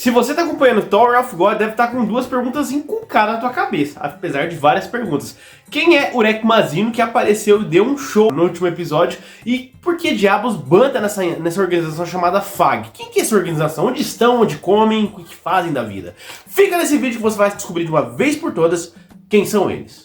Se você está acompanhando Tower of God, deve estar com duas perguntas encucadas na tua cabeça, apesar de várias perguntas. Quem é Urek Mazino, que apareceu e deu um show no último episódio? E por que diabos Ban tá nessa organização chamada FAG? Quem que é essa organização? Onde estão? Onde comem? O que fazem da vida? Fica nesse vídeo que você vai descobrir de uma vez por todas quem são eles.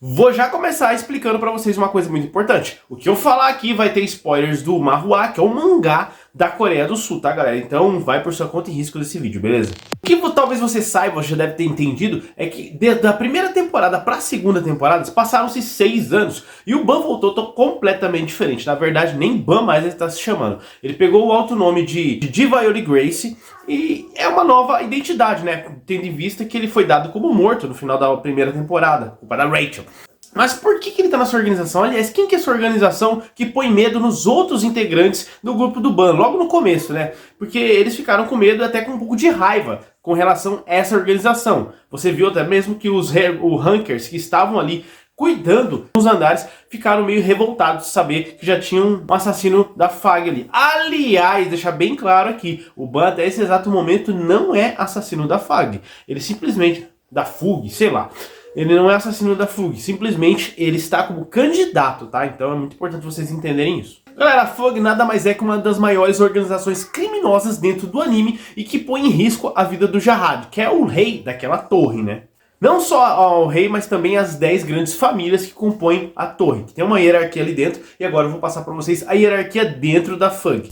Vou já começar explicando pra vocês uma coisa muito importante. O que eu falar aqui vai ter spoilers do Manhwa, que é o mangá da Coreia do Sul, tá, galera? Então vai por sua conta e risco desse vídeo, beleza? O que talvez você saiba, já deve ter entendido, é que da primeira temporada pra segunda temporada passaram-se 6 anos e o Ban voltou completamente diferente. Na verdade, nem Ban mais ele tá se chamando. Ele pegou o alto nome de Viola Grace e é uma nova identidade, né? Tendo em vista que ele foi dado como morto no final da primeira temporada, culpa da Rachel. Mas por que ele tá nessa organização? Aliás, quem que é essa organização que põe medo nos outros integrantes do grupo do Ban? Logo no começo, né? Porque eles ficaram com medo, até com um pouco de raiva com relação a essa organização. Você viu até mesmo que os Rankers que estavam ali cuidando dos andares ficaram meio revoltados de saber que já tinham um assassino da FAG ali. Aliás, deixar bem claro aqui, o Ban até esse exato momento não é assassino da FAG. Ele simplesmente, da FUG, sei lá. Ele não é assassino da FUG, simplesmente ele está como candidato, tá? Então é muito importante vocês entenderem isso. Galera, a FUG nada mais é que uma das maiores organizações criminosas dentro do anime e que põe em risco a vida do Jarrad, que é o rei daquela torre, né? Não só o rei, mas também as 10 grandes famílias que compõem a torre. Que tem uma hierarquia ali dentro e agora eu vou passar para vocês a hierarquia dentro da FUG.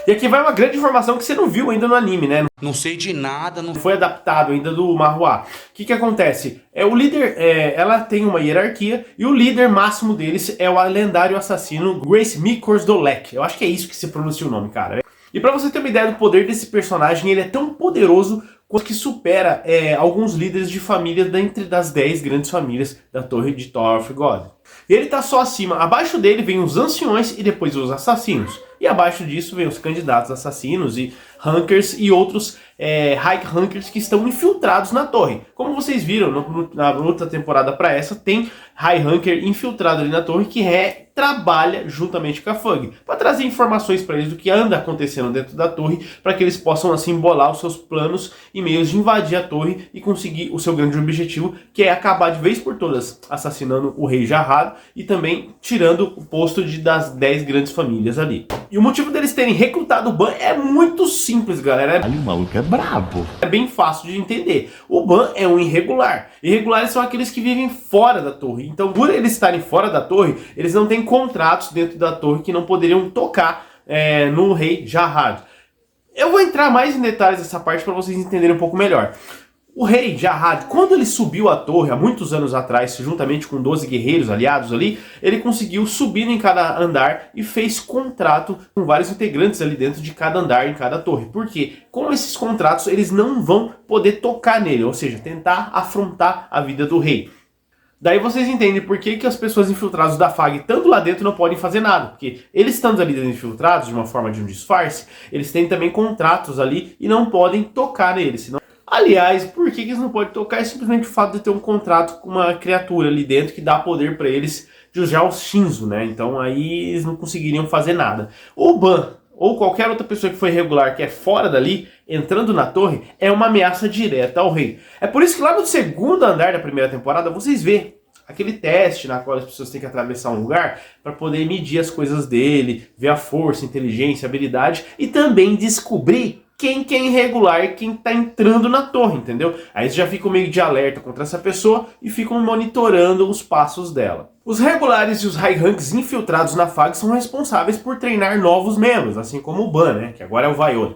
E aqui vai uma grande informação que você não viu ainda no anime, né? Não sei de nada, não foi adaptado ainda do Manhwa. O que acontece? O líder, ela tem uma hierarquia e o líder máximo deles é o lendário assassino Grace Mikorsdolek. Eu acho que é isso que se pronuncia o nome, cara. E pra você ter uma ideia do poder desse personagem, ele é tão poderoso quanto que supera alguns líderes de família dentre das 10 grandes famílias da torre de Tower of God. E ele tá só acima, abaixo dele vem os anciões e depois os assassinos. E abaixo disso vem os candidatos assassinos e Rankers e outros High Rankers que estão infiltrados na torre. Como vocês viram na outra temporada para essa, tem High Ranker infiltrado ali na torre que trabalha juntamente com a FUG para trazer informações para eles do que anda acontecendo dentro da torre, para que eles possam assim bolar os seus planos e meios de invadir a torre e conseguir o seu grande objetivo, que é acabar de vez por todas assassinando o rei Jarrad e também tirando o posto das 10 grandes famílias ali. E o motivo deles terem recrutado o Ban é muito simples, galera. Ali o maluco é brabo. É bem fácil de entender. O Ban é um irregular. Irregulares são aqueles que vivem fora da torre. Então, por eles estarem fora da torre, eles não têm contratos dentro da torre que não poderiam tocar no rei Jarrad. Eu vou entrar mais em detalhes dessa parte para vocês entenderem um pouco melhor. O rei Jarrad, quando ele subiu a torre há muitos anos atrás, juntamente com 12 guerreiros aliados ali, ele conseguiu subir em cada andar e fez contrato com vários integrantes ali dentro de cada andar, em cada torre. Por quê? Com esses contratos, eles não vão poder tocar nele, ou seja, tentar afrontar a vida do rei. Daí vocês entendem por que as pessoas infiltradas da FAG, tanto lá dentro, não podem fazer nada. Porque eles estando ali dentro infiltrados, de uma forma de um disfarce, eles têm também contratos ali e não podem tocar neles, senão... Aliás, por que eles não podem tocar? É simplesmente o fato de ter um contrato com uma criatura ali dentro que dá poder para eles de usar o Shinzo, né? Então aí eles não conseguiriam fazer nada. O Ban, ou qualquer outra pessoa que foi irregular, que é fora dali, entrando na torre, é uma ameaça direta ao rei. É por isso que lá no segundo andar da primeira temporada, vocês vê aquele teste na qual as pessoas têm que atravessar um lugar para poder medir as coisas dele, ver a força, inteligência, habilidade e também descobrir quem é irregular e quem tá entrando na torre, entendeu? Aí eles já ficam meio de alerta contra essa pessoa e ficam monitorando os passos dela. Os regulares e os high ranks infiltrados na FAG são responsáveis por treinar novos membros, assim como o Ban, né? Que agora é o Viola.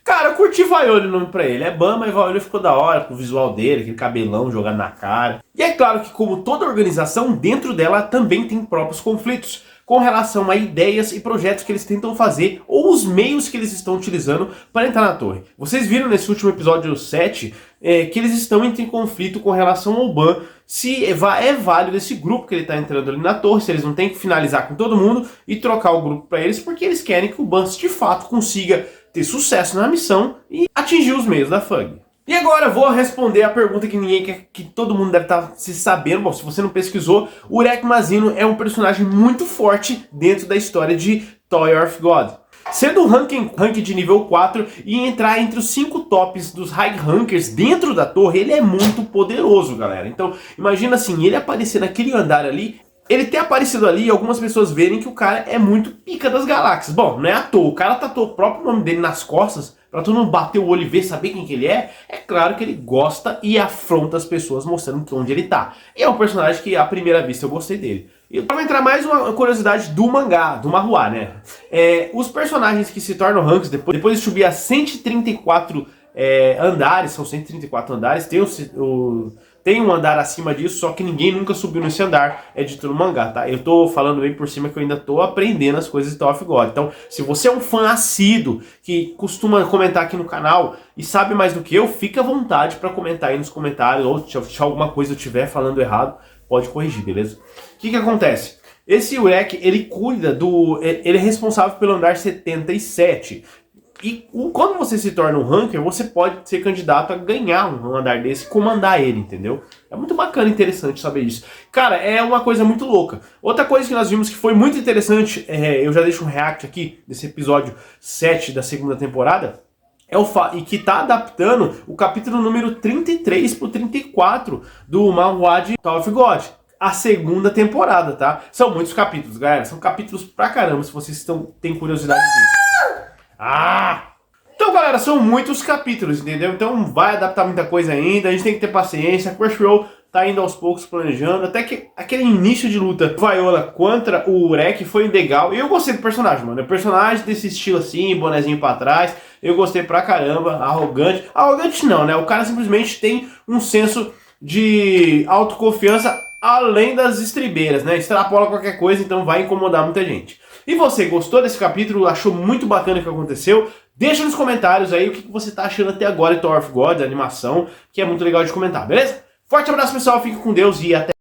Cara, eu curti Viola o nome pra ele. É Ban, mas Viola ficou da hora com o visual dele, aquele cabelão jogado na cara. E é claro que, como toda organização, dentro dela também tem próprios conflitos com relação a ideias e projetos que eles tentam fazer ou os meios que eles estão utilizando para entrar na torre. Vocês viram nesse último episódio 7 que eles estão em conflito com relação ao Ban, se é válido esse grupo que ele está entrando ali na torre, se eles não têm que finalizar com todo mundo e trocar o grupo para eles, porque eles querem que o Ban de fato consiga ter sucesso na missão e atingir os meios da FUG. E agora eu vou responder a pergunta que ninguém quer, que todo mundo deve estar se sabendo. Bom, se você não pesquisou, o Urek Mazino é um personagem muito forte dentro da história de Tower of God. Sendo rank de nível 4 e entrar entre os 5 tops dos high rankers dentro da torre, ele é muito poderoso, galera. Então, imagina assim, ele aparecer naquele andar ali, ele ter aparecido ali e algumas pessoas verem que o cara é muito pica das galáxias. Bom, não é à toa, o cara tatuou o próprio nome dele nas costas, pra todo mundo bater o olho e ver, saber quem que ele é. É claro que ele gosta e afronta as pessoas mostrando que onde ele tá. E é um personagem que à primeira vista eu gostei dele. E vai entrar mais uma curiosidade do mangá, do manhwa, né? Os personagens que se tornam ranks depois de subir a 134 andares, são 134 andares, tem um andar acima disso, só que ninguém nunca subiu nesse andar, é dito no mangá, tá? Eu tô falando bem por cima que eu ainda tô aprendendo as coisas de Tower of God. Então, se você é um fã assíduo, que costuma comentar aqui no canal e sabe mais do que eu, fica à vontade para comentar aí nos comentários, ou se alguma coisa eu estiver falando errado, pode corrigir, beleza? O que acontece? Esse Urek, ele cuida ele é responsável pelo andar 77. E quando você se torna um ranker, você pode ser candidato a ganhar um andar desse e comandar ele, entendeu? É muito bacana e interessante saber isso. Cara, é uma coisa muito louca. Outra coisa que nós vimos que foi muito interessante, eu já deixo um react aqui desse episódio 7 da segunda temporada, e que tá adaptando o capítulo número 33 pro 34 do manhwa de Tower of God. A segunda temporada, tá? São muitos capítulos, galera. São capítulos pra caramba, se vocês têm curiosidade disso. Então, galera, são muitos capítulos, entendeu? Então vai adaptar muita coisa ainda, a gente tem que ter paciência. A Crunchyroll tá indo aos poucos planejando, até que aquele início de luta Viola contra o Urek foi legal. E eu gostei do personagem, mano. O personagem desse estilo assim, bonezinho pra trás, eu gostei pra caramba, arrogante. Arrogante não, né? O cara simplesmente tem um senso de autoconfiança além das estribeiras, né? Extrapola qualquer coisa, então vai incomodar muita gente. E você, gostou desse capítulo? Achou muito bacana o que aconteceu? Deixa nos comentários aí o que você tá achando até agora de Tower of God, a animação, que é muito legal de comentar, beleza? Forte abraço, pessoal, fique com Deus e até